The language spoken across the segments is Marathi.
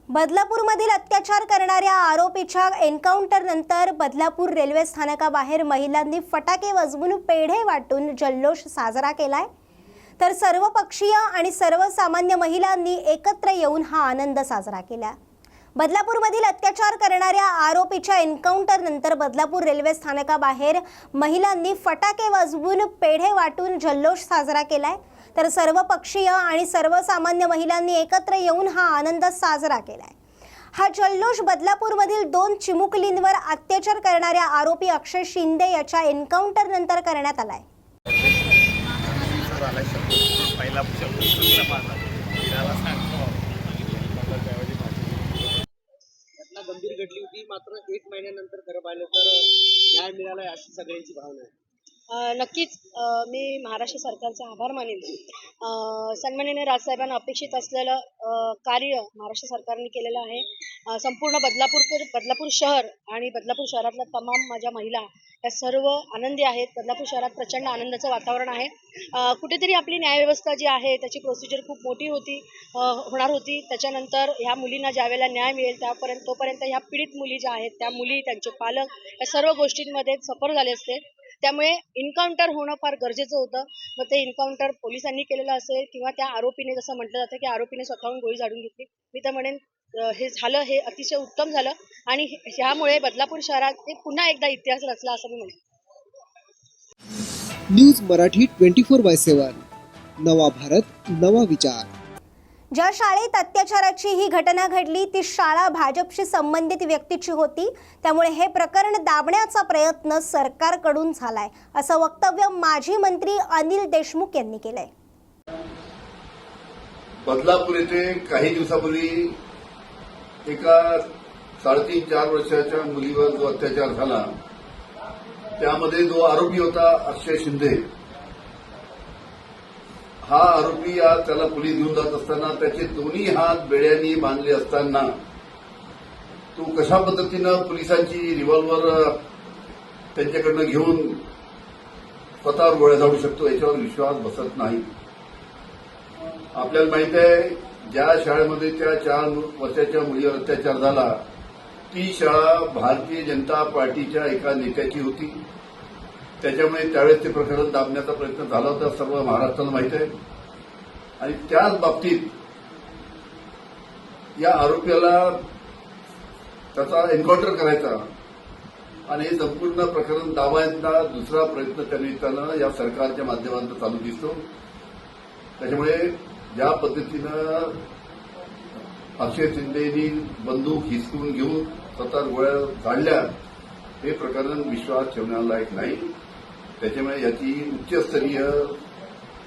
बदलापूरमधील अत्याचार करणाऱ्या आरोपीच्या एन्काउंटरनंतर बदलापूर रेल्वे स्थानकाबाहेर महिलांनी फटाके वाजवून पेढे वाटून जल्लोष साजरा केलाय। तर सर्वपक्षीय आणि सर्वसामान्य महिलांनी एकत्र येऊन हा आनंद साजरा केला। बदलापूरमधील अत्याचार करणाऱ्या आरोपीच्या एन्काउंटरनंतर बदलापूर रेल्वे स्थानकाबाहेर महिलांनी फटाके वाजवून पेढे वाटून जल्लोष साजरा केलाय। तर सर्वपक्षीय आणि सर्वसामान्य महिलांनी एकत्र येऊन हा आनंद साजरा केलाय। हा जल्लोष बदलापूरमधील 2 चिमुकलींवर अत्याचार करणाऱ्या आरोपी अक्षय शिंदे याच्या एन्काउंटर नंतर करण्यात आलाय। गंभीर घडली होती, मात्र 1 महिन्यानंतर खरं पाहिलं तर न्याय मिळाला अशी सगळ्यांची भावना आहे। नक्कीच मी महाराष्ट्र सरकारचे आभार मानेन। सन्माननीय राजसाहेबांना अपेक्षित असलेलं कार्य महाराष्ट्र सरकारने केलेलं आहे। संपूर्ण बदलापूर शहर आणि बदलापूर शहरातल्या तमाम माझ्या महिला या सर्व आनंदी आहेत। बदलापूर शहरात प्रचंड आनंदाचं वातावरण आहे। कुठेतरी आपली न्यायव्यवस्था जी आहे त्याची प्रोसिजर खूप मोठी होणार होती। त्याच्यानंतर ह्या मुलींना ज्यावेळेला न्याय मिळेल तोपर्यंत ह्या पीडित मुली ज्या आहेत त्या मुली, त्यांचे पालक या सर्व गोष्टींमध्ये सफर झाले असते। त्यामुळे एन्काउंटर होणं फार गरजेचं होतं। मग ते एन्काउंटर पोलिसांनी केलेलं असेल किंवा त्या आरोपीने, जसं म्हटलं जातं की आरोपीने स्वतःहून गोळी झाडून घेतली, मी तर म्हणेन हे झालं, हे अतिशय उत्तम झालं आणि ह्यामुळे बदलापूर शहरात पुन्हा एकदा इतिहास रचला असं मी म्हणेन। न्यूज मराठी 24/7 नवा भारत नवा विचार। ज्या शाळेत अत्याचाराची ही घटना घडली ती शाळा भाजपशी संबंधित व्यक्तीची होती। त्यामुळे हे प्रकरण दाबण्याचा प्रयत्न सरकारकडून झालाय असं वक्तव्य माजी मंत्री अनिल देशमुख यांनी केलंय। बदलापूर येथे काही दिवसापूर्वी एका 3.5-4 वर्षाच्या मुलीवर जो अत्याचार झाला त्यामध्ये जो आरोपी होता अक्षय शिंदे, हा आरोपी आज त्याला पोलीस घेऊन जात असताना त्याचे दोन्ही हात बेड्यांनी बांधले असताना तो कशा पद्धतीनं पोलिसांची रिव्हॉल्वर त्यांच्याकडनं घेऊन स्वतःवर गोळ्या झाडू शकतो याच्यावर विश्वास बसत नाही। आपल्याला माहित आहे ज्या शाळेमध्ये त्या 4 वर्षाच्या मुलीवर अत्याचार झाला ती शाळा भारतीय जनता पार्टीच्या एका नेत्याची होती। त्याच्यामुळे त्यावेळेस ते प्रकरण दाबण्याचा प्रयत्न झाला होता, सर्व महाराष्ट्राला माहित आहे। आणि त्याच बाबतीत या आरोपीला त्याचा एन्काउंटर करायचा आणि हे संपूर्ण प्रकरण दाबायचा दुसरा प्रयत्न त्यानिमित्तानं या सरकारच्या माध्यमातून चालू दिसतो। त्याच्यामुळे ज्या पद्धतीनं अक्षय शिंदेनी बंदूक हिसकून घेऊन स्वतः गोळ्या झाडल्या हे प्रकरण विश्वास ठेवण्यालायक नाही। त्याच्यामुळे याची उच्चस्तरीय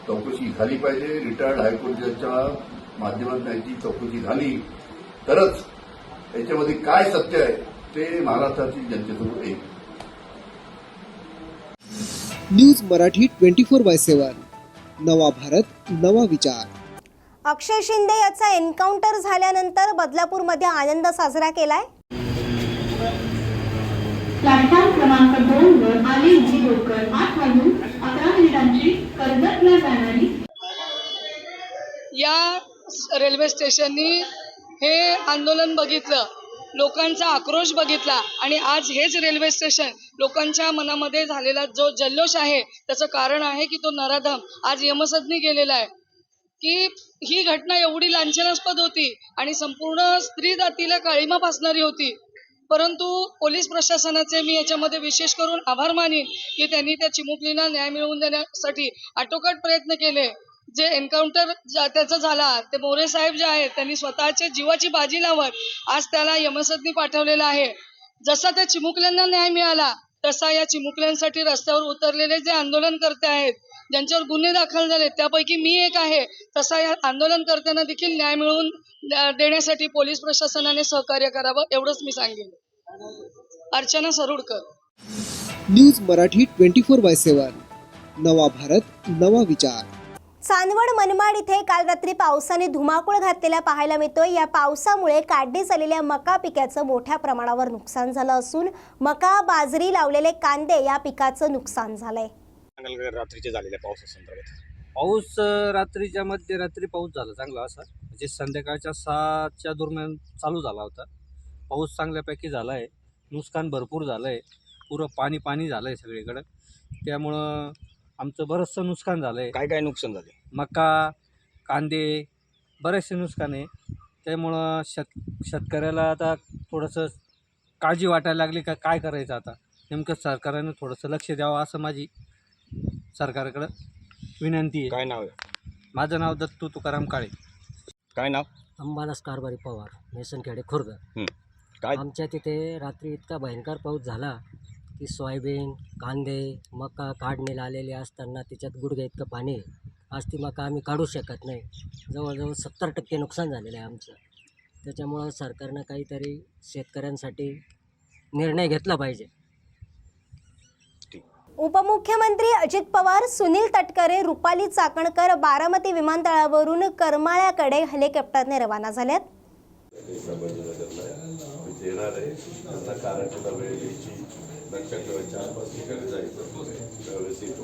चौकशी झाली पाहिजे। रिटायर्ड हायकोर्ट जजच्या माध्यमातून याची चौकशी झाली तरच याच्यामध्ये काय सत्य आहे ते महाराष्ट्रातील जनतेसमोर येईल। न्यूज मराठी 24/7 नवा भारत नवा विचार। अक्षय शिंदे याचा एन्काउंटर झाल्यानंतर बदलापूरमध्ये आनंद साजरा केलाय। प्लॅटफॉर्म क्रमांक 2 वर आले जी लवकर 8:11 कर्जतला जाणारी या रेल्वे स्टेशननी हे आंदोलन बघितलं, लोकांचा आक्रोश बघितला आणि आज हेच रेल्वे स्टेशन लोकांच्या मनामध्ये झालेला जो जल्लोष आहे त्याचं कारण आहे की तो नराधम आज यमसदनी गेलेला आहे। की ही घटना एवढी लांछनास्पद होती आणि संपूर्ण स्त्री जातीला काळिमा फासणारी होती, परंतु पोलीस प्रशासनाचे मी याच्यामध्ये विशेष करून आभार मानेन की त्यांनी त्या चिमुकलीला न्याय मिळवून देण्यासाठी आटोकाट प्रयत्न केले। जे एन्काउंटर त्याचा झाला ते मोरे साहेब जे आहेत त्यांनी स्वतःच्या जीवाची बाजी लावत आज त्याला यमसदनी पाठवलेलं आहे। जसा त्या चिमुकल्यांना न्याय मिळाला तसा या चिमुकल्यांसाठी रस्त्यावर उतरलेले जे आंदोलनकर्ते आहेत, ज्यांच्यावर गुन्हे दाखल झाले त्यापैकी मी एक आहे, तसा या आंदोलनकर्त्यांना देखील न्याय मिळवून देण्यासाठी पोलीस प्रशासनाने सहकार्य करावं एवढंच मी सांगेन। अर्चना सरुडकर, न्यूज मराठी 24/7 नवा भारत नवा विचार। चांदवड मनमाड इथे काल रात्री पावसाने धुमाकूळ घातलेला पाहायला मिळतोय। या पावसामुळे काढणीस आलेल्या मका पिकाचं मोठ्या प्रमाणावर नुकसान झालं असून मका, बाजरी लावलेले कांदे या पिकाचं नुकसान झालंय। रात्रीचे झालेल्या पावसासंदर्भात पाऊस रात्रीच्या मध्यरात्री पाऊस झाला चांगला असा, म्हणजे संध्याकाळच्या 6च्या दरम्यान चालू झाला होता. पाऊस चांगल्यापैकी झाला आहे, नुकसान भरपूर झालं आहे, पुरं पाणी झालं आहे सगळीकडं. त्यामुळं आमचं बरंचसं नुकसान झालं आहे. काय काय नुकसान झाले? मका, कांदे, बरेचसे नुकसान आहे. त्यामुळं शेतकऱ्याला आता थोडंसं काळजी वाटायला लागली का काय करायचं आता. नेमकं सरकारनं थोडंसं लक्ष द्यावं असं माझी सरकारकडं विनंती आहे. काय नाव आहे? माझं नाव दत्तू तुकाराम काळे. काय नाव? अंबादास कारभारी पवार, मेसनखेडे खुर्द. काय? आमच्या तिथे रात्री इतका भयंकर पाऊस झाला की सोयाबीन, कांदे, मका काढणीला आलेली असताना त्याच्यात गुडघ्या इतकं पाणी आहे. आज ती मका आम्ही काढू शकत नाही. जवळजवळ 70% नुकसान झालेलं आहे आमचं. त्याच्यामुळं सरकारनं काहीतरी शेतकऱ्यांसाठी निर्णय घेतला पाहिजे. उपमुख्यमंत्री अजित पवार, सुनील तटकरे, रुपाली चाकणकर बारामती विमानतळावरून करमाळ्याकडे हेलिकॉप्टरने रवाना झालेत. येणार आहे त्यांना कारागृहात वेळ द्यायची, लक्षात ठेवायची, आसपास ठिकाणी जायचं व्यवस्थित.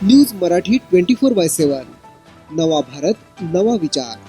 न्यूज मराठी 24/7 नवा भारत नवा विचार.